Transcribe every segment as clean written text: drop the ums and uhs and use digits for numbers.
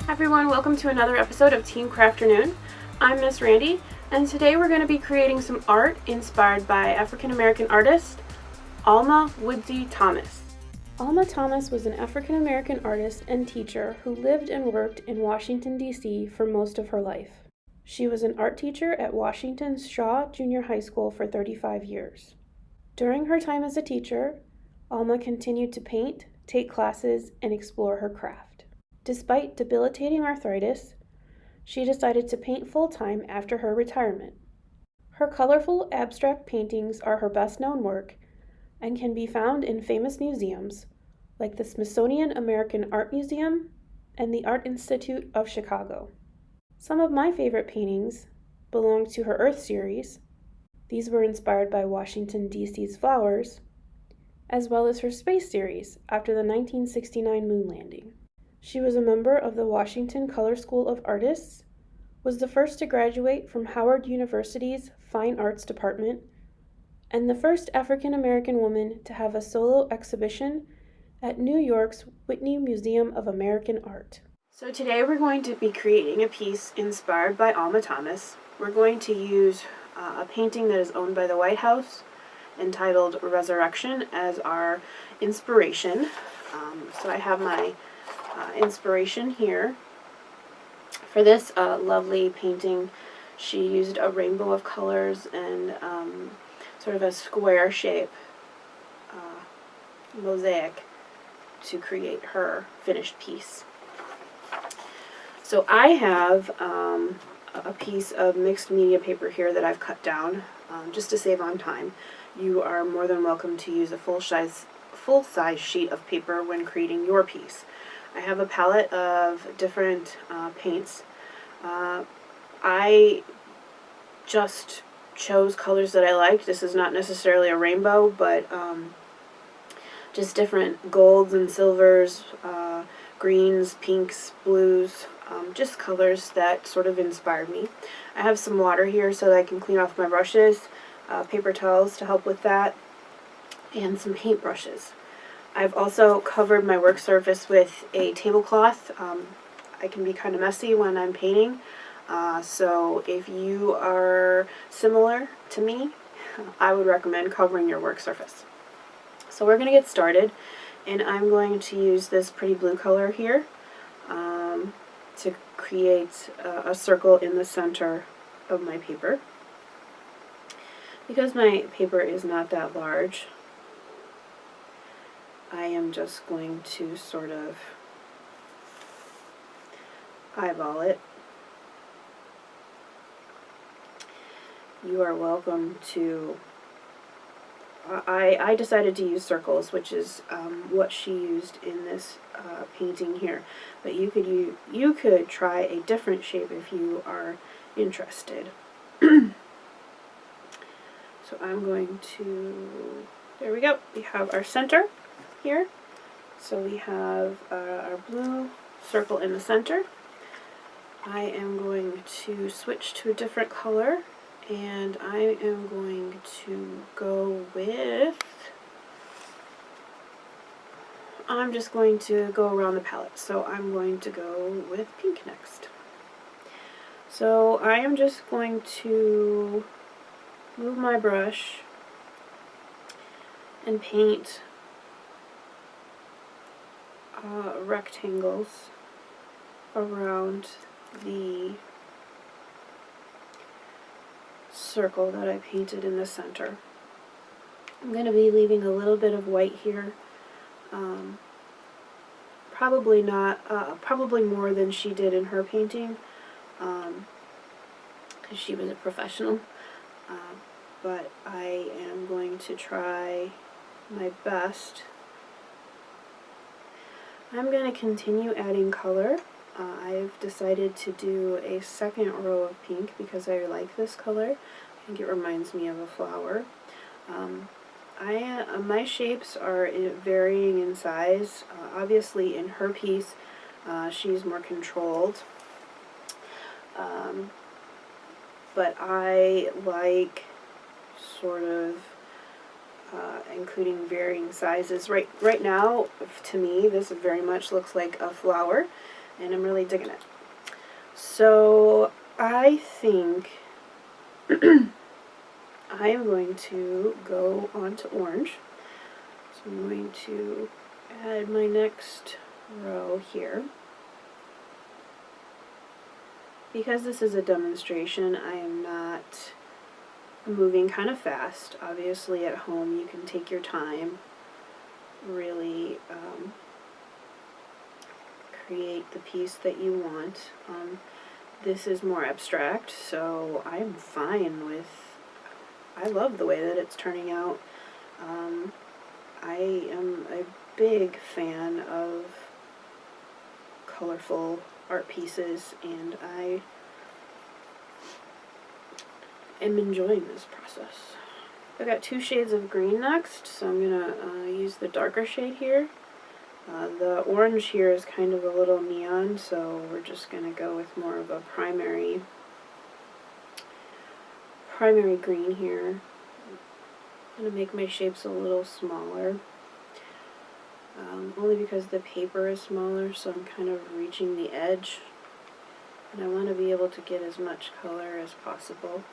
Hi everyone, welcome to another episode of Team Crafternoon. I'm Miss Randy, and today we're going to be creating some art inspired by African American artist Alma Thomas. Alma Thomas was an African American artist and teacher who lived and worked in Washington, D.C. for most of her life. She was an art teacher at Washington's Shaw Junior High School for 35 years. During her time as a teacher, Alma continued to paint, take classes, and explore her craft. Despite debilitating arthritis, she decided to paint full-time after her retirement. Her colorful abstract paintings are her best-known work and can be found in famous museums like the Smithsonian American Art Museum and the Art Institute of Chicago. Some of my favorite paintings belong to her Earth series. These were inspired by Washington, D.C.'s flowers, as well as her Space series after the 1969 moon landing. She was a member of the Washington Color School of Artists, was the first to graduate from Howard University's Fine Arts Department, and the first African American woman to have a solo exhibition at New York's Whitney Museum of American Art. So today we're going to be creating a piece inspired by Alma Thomas. We're going to use a painting that is owned by the White House entitled Resurrection as our inspiration. So I have my inspiration here. For this lovely painting, she used a rainbow of colors and sort of a square shape mosaic to create her finished piece. So I have a piece of mixed media paper here that I've cut down just to save on time. You are more than welcome to use a full-size sheet of paper when creating your piece. I have a palette of different paints. I just chose colors that I liked. This is not necessarily a rainbow, but just different golds and silvers, greens, pinks, blues, just colors that sort of inspired me. I have some water here so that I can clean off my brushes, paper towels to help with that, and some paint brushes. I've also covered my work surface with a tablecloth. I can be kind of messy when I'm painting, so if you are similar to me, I would recommend covering your work surface. So we're going to get started, and I'm going to use this pretty blue color here to create a circle in the center of my paper. Because my paper is not that large, I am just going to sort of eyeball it. You are welcome to, I decided to use circles, which is what she used in this painting here. But you could try a different shape if you are interested. So I'm going to, there we go, we have our center here. So we have our blue circle in the center. I am going to switch to a different color, and I am going to go with, I'm just going to go around the palette, so I'm going to go with pink next. So I am just going to move my brush and paint rectangles around the circle that I painted in the center. I'm going to be leaving a little bit of white here, probably more than she did in her painting, because she was a professional, but I am going to try my best. I'm going to continue adding color. I've decided to do a second row of pink because I like this color. I think it reminds me of a flower. My shapes are varying in size. Obviously in her piece she's more controlled, but I like sort of including varying sizes. Right now, to me, this very much looks like a flower, and I'm really digging it. So I think I am going to go on to orange. So I'm going to add my next row here. Because this is a demonstration, I am not moving kind of fast. Obviously at home you can take your time, really create the piece that you want. This is more abstract, so I'm fine with, I love the way that it's turning out. I am a big fan of colorful art pieces, and I am enjoying this process. I've got 2 shades of green next, so I'm going to use the darker shade here. The orange here is kind of a little neon, so we're just going to go with more of a primary green here. I'm going to make my shapes a little smaller, only because the paper is smaller, so I'm kind of reaching the edge, and I want to be able to get as much color as possible.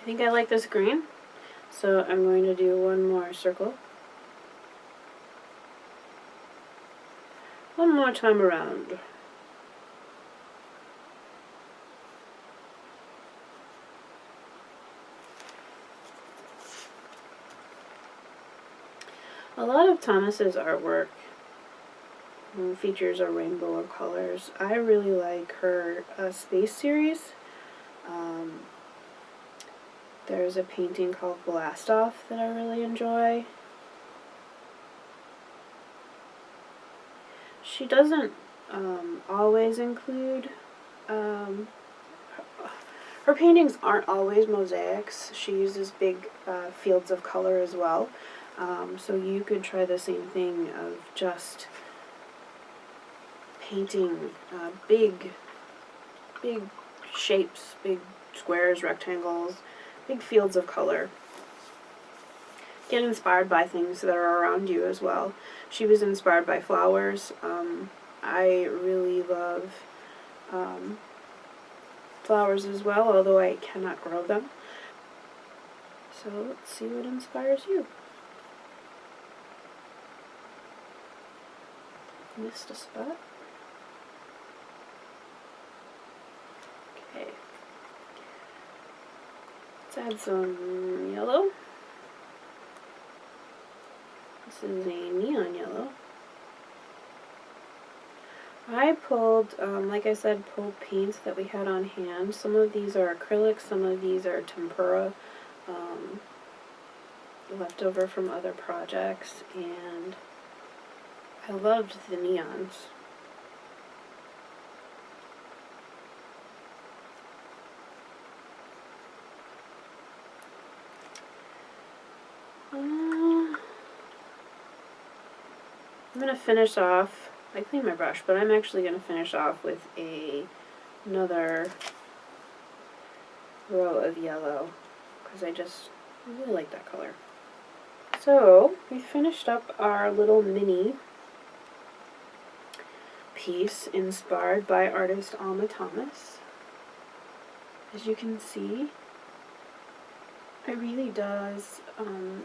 I think I like this green, so I'm going to do one more circle. One more time around. A lot of Thomas's artwork features a rainbow of colors. I really like her space series. There's a painting called Blast Off that I really enjoy. She doesn't always include, her paintings aren't always mosaics. She uses big fields of color as well. So you could try the same thing of just painting big shapes, big squares, rectangles, big fields of color. Get inspired by things that are around you as well. She was inspired by flowers. I really love flowers as well, although I cannot grow them. So let's see what inspires you. Missed a spot. Okay. Let's add some yellow. This is a neon yellow. I pulled, like I said, pulled paints that we had on hand. Some of these are acrylic, some of these are tempera, left over from other projects, and I loved the neons. I'm going to finish off, I cleaned my brush, but I'm actually going to finish off with another row of yellow, because I really like that color. So, we finished up our little mini piece inspired by artist Alma Thomas. As you can see, it really does,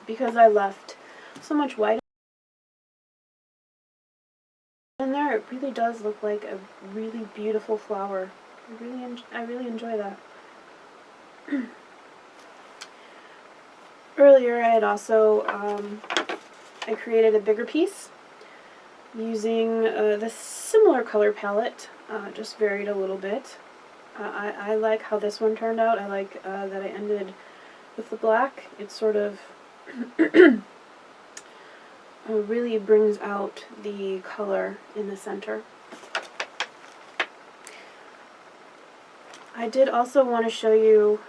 because I left so much white in there, it really does look like a really beautiful flower. I really enjoy that. Earlier I had also, I created a bigger piece using the similar color palette, just varied a little bit. I like how this one turned out. I like that I ended with the black. It sort of really brings out the color in the center. I did also want to show you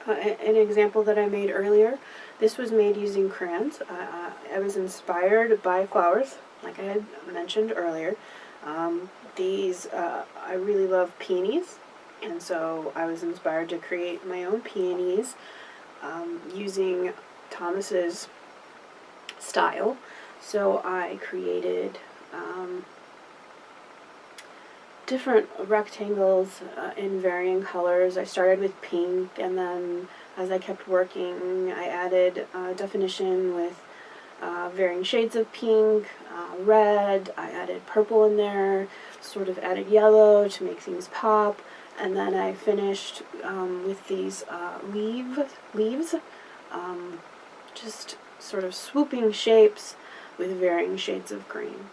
an example that I made earlier. This was made using crayons. I was inspired by flowers, like I had mentioned earlier. I really love peonies, and so I was inspired to create my own peonies using Thomas's style. So I created different rectangles in varying colors. I started with pink, and then as I kept working, I added definition with varying shades of pink, red. I added purple in there, sort of added yellow to make things pop, and then I finished with these leaves, just sort of swooping shapes with varying shades of green.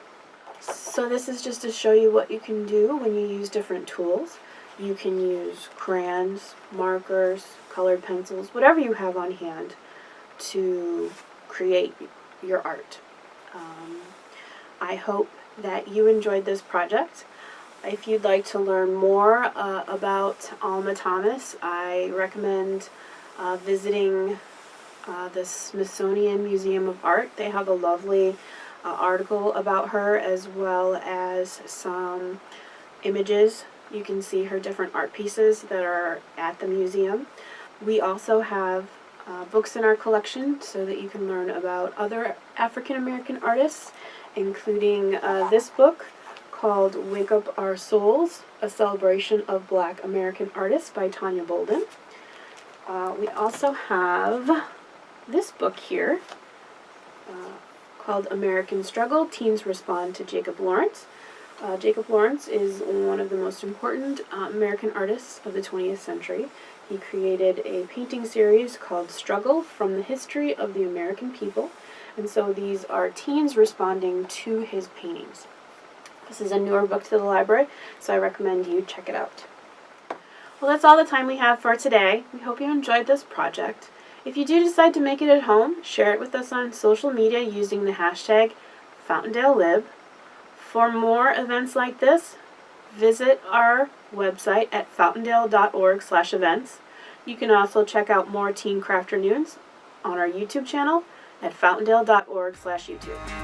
So this is just to show you what you can do when you use different tools. You can use crayons, markers, colored pencils, whatever you have on hand to create your art. I hope that you enjoyed this project. If you'd like to learn more about Alma Thomas, I recommend visiting the Smithsonian Museum of Art. They have a lovely article about her, as well as some images. You can see her different art pieces that are at the museum. We also have books in our collection so that you can learn about other African American artists, including this book called Wake Up Our Souls, A Celebration of Black American Artists by Tanya Bolden. We also have this book here called American Struggle, Teens Respond to Jacob Lawrence. Jacob Lawrence is one of the most important American artists of the 20th century. He created a painting series called Struggle, from the history of the American people, and so these are teens responding to his paintings. This is a newer book to the library, so I recommend you check it out. Well, that's all the time we have for today. We hope you enjoyed this project. If you do decide to make it at home, share it with us on social media using the hashtag FountaindaleLib. For more events like this, visit our website at fountaindale.org/events. You can also check out more Teen Crafternoons on our YouTube channel at fountaindale.org/YouTube.